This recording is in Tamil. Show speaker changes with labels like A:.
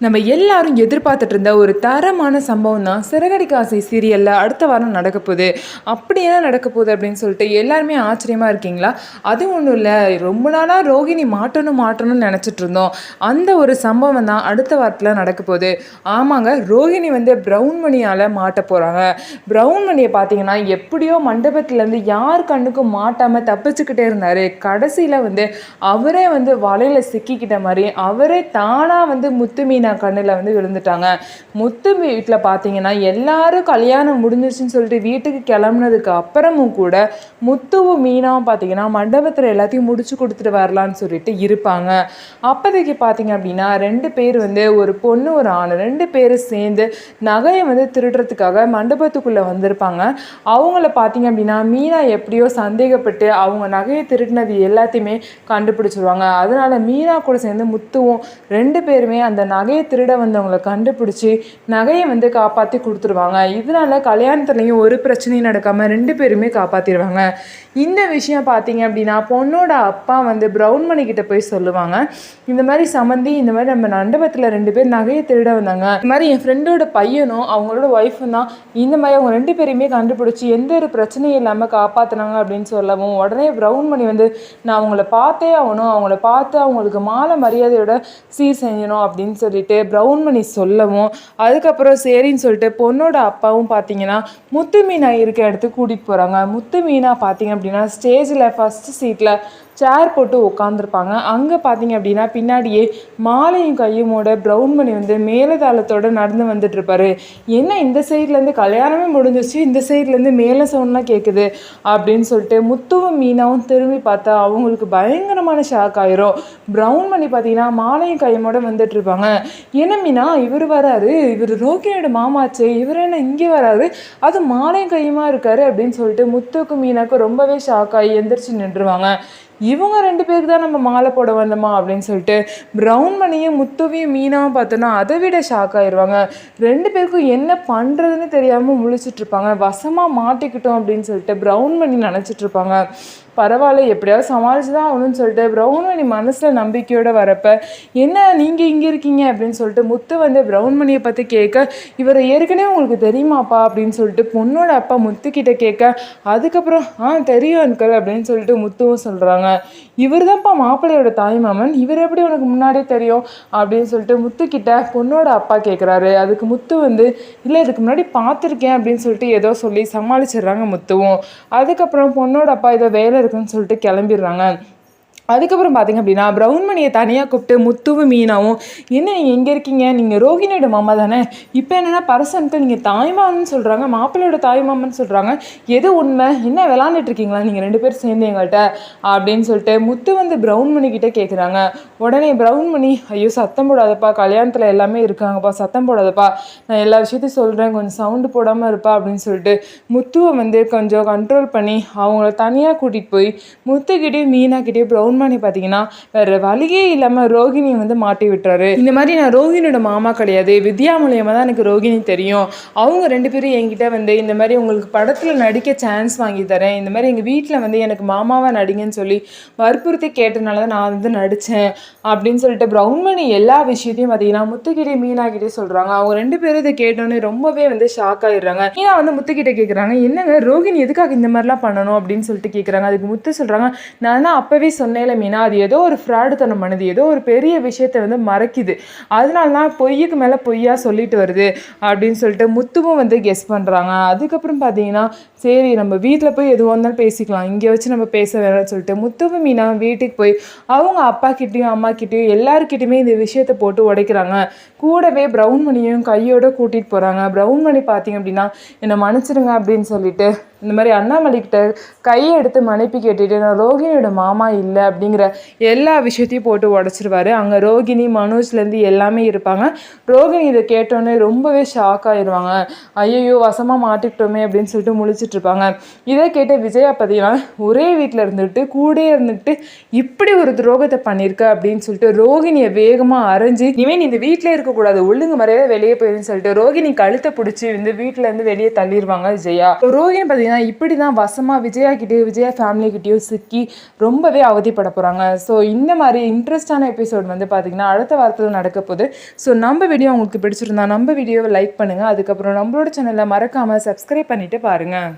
A: நம்ம எல்லாரும் எதிர்பார்த்துட்டு இருந்த ஒரு தரமான சம்பவம் தான் சிறகடிக்க ஆசை சீரியலில் அடுத்த வாரம் நடக்க போகுது. அப்படி என்ன நடக்க போகுது அப்படின்னு சொல்லிட்டு எல்லாருமே ஆச்சரியமாக இருக்கீங்களா? அது ஒன்றும் இல்லை, ரொம்ப நாளாக ரோகிணி மாட்டணும்னு நினச்சிட்டு இருந்தோம். அந்த ஒரு சம்பவம் தான் அடுத்த வாரத்தில் நடக்க போகுது. ஆமாங்க, ரோகிணி ப்ரௌன் மணியால் மாட்ட போகிறாங்க. ப்ரௌன் மணியை பார்த்தீங்கன்னா எப்படியோ மண்டபத்துலேருந்து யார் கண்ணுக்கும் மாட்டாமல் தப்பிச்சுக்கிட்டே இருந்தார். கடைசியில் அவரே வலையில் சிக்கிக்கிட்ட மாதிரி அவரே தானாக முத்து மீனா கண்ணில் விழுந்துட்டாங்க. முத்து வீட்டில் பார்த்தீங்கன்னா எல்லாரும் கல்யாணம் முடிஞ்சிருச்சுன்னு சொல்லிட்டு வீட்டுக்கு கிளம்புனதுக்கு அப்புறமும் கூட முத்துவும் மீனாவும் பார்த்தீங்கன்னா மண்டபத்தில் எல்லாத்தையும் முடிச்சு கொடுத்துட்டு வரலான்னு சொல்லிட்டு இருப்பாங்க. அப்போதைக்கு பார்த்தீங்க அப்படின்னா 2 பேர் ஒரு பொண்ணு ஒரு ஆண் 2 பேர் சேர்ந்து நகையை திருடுறதுக்காக மண்டபத்துக்குள்ளே வந்திருப்பாங்க. அவங்கள பார்த்தீங்க அப்படின்னா மீனா எப்படியோ சந்தேகப்பட்டு அவங்க நகையை திருடினது எல்லாத்தையுமே கண்டுபிடிச்சிருவாங்க. அதனால மீனா கூட சேர்ந்து முத்துவும் 2 பேருமே அந்த நகையை திருட வந்தவங்களை கண்டுபிடிச்சி நகையை காப்பாற்றி கொடுத்துருவாங்க. இதனால கல்யாணத்துலேயும் ஒரு பிரச்சனையும் நடக்காமல் 2 பேருமே காப்பாற்றிடுவாங்க. இந்த விஷயம் பார்த்தீங்க அப்படின்னா பொண்ணோட அப்பா ப்ரௌன் மணி கிட்ட போய் சொல்லுவாங்க, இந்த மாதிரி சம்மந்தி, இந்த மாதிரி நம்ம மண்டபத்தில் 2 பேர் நகையை திருட வந்தாங்க, இந்த மாதிரி என் ஃப்ரெண்டோட பையனும் அவங்களோட ஒய்ஃபும் தான் இந்த மாதிரி அவங்க 2 பேரையுமே கண்டுபிடிச்சி எந்த ஒரு பிரச்சனையும் இல்லாமல் காப்பாற்றினாங்க அப்படின்னு சொல்லவும் உடனே ப்ரௌன் மணி நான் அவங்கள பார்த்தே ஆகணும், அவங்கள பார்த்து அவங்களுக்கு மாலை மரியாதையோட சீர் செய்யணும் அப்படின்னு சொல்லிட்டு ப்ரௌன் மணி சொல்லவும் அதுக்கப்புறம் சரின்னு சொல்லிட்டு பொண்ணோட அப்பாவும் பார்த்தீங்கன்னா முத்து மீனா இருக்க இடத்துக்கு கூட்டிகிட்டு போகிறாங்க. முத்து மீனா பார்த்தீங்க அப்படின்னா ஸ்டேஜில் ஃபஸ்ட்டு சீட்டில் சேர் போட்டு உட்காந்துருப்பாங்க. அங்கே பார்த்தீங்க அப்படின்னா பின்னாடியே மாலையும் கையுமோட ப்ரௌன் மணி மேலதாளத்தோடு நடந்து வந்துட்டுருப்பாரு. என்ன இந்த சைட்லேருந்து கல்யாணமே முடிஞ்சிச்சு, இந்த சைட்லேருந்து மேலே சவுண்ட்லாம் கேட்குது அப்படின்னு சொல்லிட்டு முத்துவும் மீனாவும் திரும்பி பார்த்தா அவங்களுக்கு பயங்கரமான ஷாக் ஆயிரும். ப்ரௌன் மணி பார்த்தீங்கன்னா மாலையும் கையுமோட வந்துட்டுருப்பாங்க. என்ன மீனா இவர் வராரு, இவர் ரோகிணியோட மாமாச்சே, இவர் என்ன இங்கே வராரு, அது மாலையும் கையுமா இருக்காரு அப்படின்னு சொல்லிட்டு முத்துக்கும் மீனாக்கும் ரொம்பவே ஷாக் ஆகி எந்திரிச்சு நின்றுவாங்க. இவங்க 2 பேருக்கு தான் நம்ம மாலை போட வந்தோமா அப்படின்னு சொல்லிட்டு ப்ரௌன் மணியும் முத்துவையும் மீனாவும் பார்த்தோன்னா அதை விட ஷாக் ஆயிடுவாங்க. 2 பேருக்கும் என்ன பண்ணுறதுன்னு தெரியாமல் முழிச்சிட்ருப்பாங்க. வசமாக மாட்டிக்கிட்டோம் அப்படின்னு சொல்லிட்டு ப்ரௌன் மணி நினச்சிட்ருப்பாங்க. பரவாயில்ல எப்படியாவது சமாளிச்சு தான் ஆகணும்னு சொல்லிட்டு ப்ரௌன் மணி மனசில் நம்பிக்கையோடு வரப்போ என்ன நீங்கள் இங்கே இருக்கீங்க அப்படின்னு சொல்லிட்டு முத்து ப்ரௌன் மணியை பற்றி கேட்க, இவரை ஏற்கனவே உங்களுக்கு தெரியுமாப்பா அப்படின்னு சொல்லிட்டு பொண்ணோட அப்பா முத்துக்கிட்ட கேட்க, அதுக்கப்புறம் தெரியும் அன்கல் அப்படின்னு சொல்லிட்டு முத்துவும் சொல்கிறாங்க. இவர் தான்ப்பா மாப்பிள்ளையோட தாய்மாமன், இவர் எப்படி உனக்கு முன்னாடியே தெரியும் அப்படின்னு சொல்லிட்டு முத்துக்கிட்ட பொண்ணோட அப்பா கேட்குறாரு. அதுக்கு முத்து இல்லை இதுக்கு முன்னாடி பார்த்துருக்கேன் அப்படின்னு சொல்லிட்டு ஏதோ சொல்லி சமாளிச்சிடுறாங்க முத்துவும். அதுக்கப்புறம் பொண்ணோட அப்பா ஏதோ வேலை இருக்குன்னு சொல்லிட்டு கிளம்பிடுறாங்க. அதுக்கப்புறம் பார்த்தீங்க அப்படின்னா ப்ரௌன் மணியை தனியாக கூப்பிட்டு முத்துவும் மீனாவும், என்ன நீங்கள் எங்கே இருக்கீங்க, நீங்கள் ரோகிணியோட மாமா தானே, இப்போ என்னென்னா பர்சனுக்கு நீங்கள் தாய்மாமன்னு சொல்கிறாங்க, மாப்பிள்ளையோட தாய்மாமன்னு சொல்கிறாங்க, எது உண்மை, என்ன விளாண்டுட்டு இருக்கீங்களா நீங்கள் 2 பேர் சேர்ந்து எங்கள்கிட்ட அப்படின்னு சொல்லிட்டு முத்து ப்ரௌன் மணிக்கிட்ட கேட்குறாங்க. உடனே ப்ரௌன் மணி, ஐயோ சத்தம் போடாதப்பா, கல்யாணத்தில் எல்லாமே இருக்காங்கப்பா, சத்தம் போடாதப்பா, நான் எல்லா விஷயத்தையும் சொல்கிறேன், கொஞ்சம் சவுண்டு போடாமல் இருப்பா அப்படின்னு சொல்லிட்டு முத்துவை கொஞ்சம் கண்ட்ரோல் பண்ணி அவங்கள தனியாக கூட்டிகிட்டு போய் முத்துக்கிட்டேயும் மீனாக்கிட்டேயும் ப்ரௌன் மணி பார்த்தீங்கன்னா வேறு வழியே இல்லாமல் ரோகிணியை மாட்டி விட்டுறாரு. இந்த மாதிரி நான் ரோகிணியோட மாமா கிடையாது, வித்யா மூலியமாக தான் எனக்கு ரோகிணி தெரியும், அவங்க 2 பேரும் என்கிட்ட இந்த மாதிரி உங்களுக்கு படத்தில் நடிக்க சான்ஸ் வாங்கி தரேன், இந்த மாதிரி எங்கள் வீட்டில் எனக்கு மாமாவாக நடிங்கன்னு சொல்லி வற்புறுத்தி கேட்டனால தான் நான் நடித்தேன் அப்படின்னு சொல்லிட்டு ப்ரௌன் மணி எல்லா விஷயத்தையும் பார்த்தீங்கன்னா முத்துக்கிட்டே மீனாக்கிட்டே சொல்கிறாங்க. அவங்க 2 பேரும் இதை கேட்டோன்னே ரொம்பவே ஷாக் ஆகிடுறாங்க. மீனா முத்துக்கிட்ட கேட்குறாங்க, என்னங்க ரோகிணி எதுக்காக இந்த மாதிரிலாம் பண்ணணும் அப்படின்னு சொல்லிட்டு கேட்குறாங்க. அதுக்கு முத்து சொல்கிறாங்க, நான் தான் அப்போவே சொன்னேன் மீனா, அது ஏதோ ஒரு ஃப்ராடுத்தனம் பண்ணுது, ஏதோ ஒரு பெரிய விஷயத்தை மறைக்குது, அதனால தான் பொய்யுக்கு மேலே பொய்யா சொல்லிட்டு வருது அப்படின்னு சொல்லிட்டு முத்துவும் கெஸ் பண்ணுறாங்க. அதுக்கப்புறம் பார்த்தீங்கன்னா சரி நம்ம வீட்டில் போய் எதுவாக இருந்தாலும் பேசிக்கலாம், இங்கே வச்சு நம்ம பேச வேணும்னு சொல்லிட்டு முத்துவும் மீனா வீட்டுக்கு போய் அவங்க அப்பா கிட்டேயும் அம்மா கிட்டேயும் எல்லாருக்கிட்டையுமே இந்த விஷயத்தை போட்டு உடைக்கிறாங்க. கூடவே ப்ரௌன் மணியும் கையோடு கூட்டிகிட்டு போகிறாங்க. ப்ரௌன் மணி பார்த்தீங்க அப்படின்னா என்னை மன்னிச்சிடுங்க அப்படின்னு சொல்லிட்டு இந்த மாதிரி அண்ணாமலைக்கிட்ட கையை எடுத்து மன்னிப்பு கேட்டுட்டு நான் ரோகிணியோட மாமா இல்லை அப்படிங்கிற எல்லா விஷயத்தையும் போட்டு உடச்சிருவாரு. அங்கே ரோகிணி மனோஜ்லேருந்து எல்லாமே இருப்பாங்க. ரோகிணி இதை கேட்டோன்னே ரொம்பவே ஷாக் ஆயிடுவாங்க. ஐயோ வசமாக மாட்டிக்கிட்டோமே அப்படின்னு சொல்லிட்டு முழிச்சிட்டு இருப்பாங்க. இதை கேட்ட விஜயா பார்த்தீங்கன்னா ஒரே வீட்டில் இருந்துட்டு கூட இருந்துட்டு இப்படி ஒரு துரோகத்தை பண்ணியிருக்க அப்படின்னு சொல்லிட்டு ரோகிணியை வேகமாக அரைஞ்சி, இவன் இந்த வீட்டிலே இருக்கக்கூடாது, ஒழுங்கு மறையாத வெளியே போயிருன்னு சொல்லிட்டு ரோகிணி கழுத்தை பிடிச்சி வீட்டிலேருந்து வெளியே தள்ளிடுவாங்க விஜயா. ரோகிணி பார்த்தீங்கன்னா பார்த்தீங்கன்னா இப்படி தான் வசமாக விஜயா ஃபேமிலிக்கிட்டேயும் சிக்கி ரொம்பவே அவதிப்பட போகிறாங்க. ஸோ இந்த மாதிரி இன்ட்ரெஸ்டான எபிசோட் வந்து பார்த்திங்கன்னா அடுத்த வாரத்தில் நடக்க போகுது. ஸோ நம்ம வீடியோ உங்களுக்கு பிடிச்சிருந்தா நம்ம வீடியோவை லைக் பண்ணுங்கள். அதுக்கப்புறம் நம்மளோட சேனலை மறக்காமல் சப்ஸ்கிரைப் பண்ணிவிட்டு பாருங்கள்.